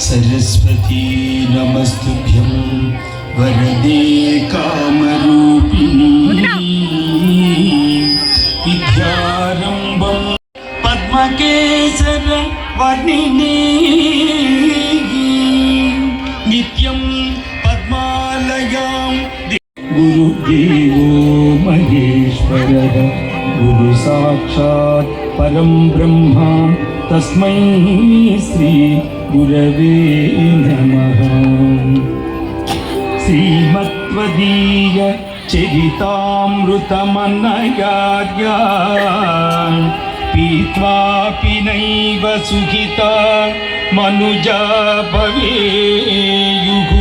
सरस्वती नमस्तुभ्यं वरदे कामरूपिणी विद्यारम्भं पद्मकेसर वर्णिनी नित्यं पद्मालयां गुरुदेवो महेश्वरः गुरु साक्षात् परं ब्रह्म तस्मै श्री गुरवे नमः। श्रीमत्त्वदीय चरितामृतमन्नयार्या पीत्वापि नैव सुखिता मनुजा भवेयुः।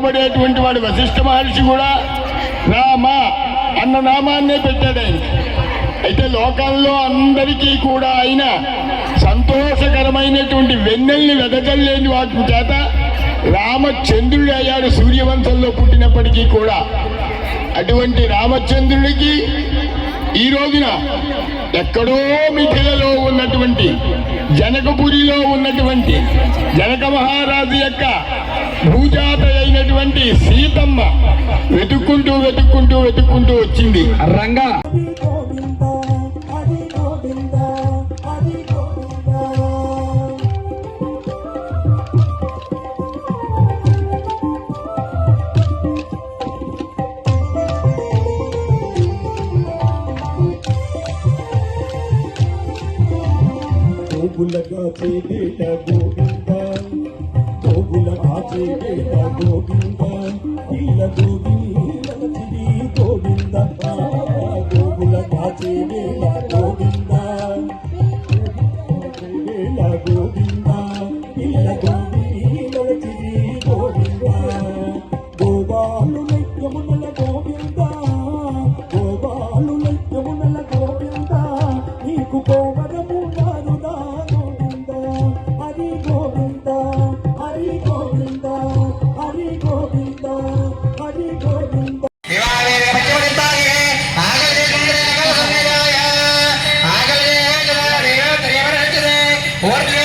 పిలువబడేటువంటి వాడు వశిష్ఠ మహర్షి కూడా రామ అన్న నామాన్నే పెట్టాడు ఆయన. అయితే లోకంలో అందరికీ కూడా ఆయన సంతోషకరమైనటువంటి వెన్నెల్ని వెదజల్లేని వాటి చేత రామచంద్రుడు అయ్యాడు సూర్యవంశంలో పుట్టినప్పటికీ కూడా. అటువంటి రామచంద్రుడికి ఈ రోజున ఎక్కడో మిథిలలో ఉన్నటువంటి జనకపురిలో ఉన్నటువంటి జనక మహారాజు యొక్క భూజాత అయినటువంటి సీతమ్మ వెతుక్కుంటూ వెతుక్కుంటూ వెతుక్కుంటూ వచ్చింది. రంగా గోగులగా చేగేట గోవింద గోగులగా చేగేట గోవింద నీల గోవిందీ గోవింద గోగులగా చేగేట గోవింద గోవింద నీల గోవిందీ గోవింద గోపాలు లైక్యమునల గోవింద గోపాలు లైక్యమునల గోవింద నీకు గోవరము What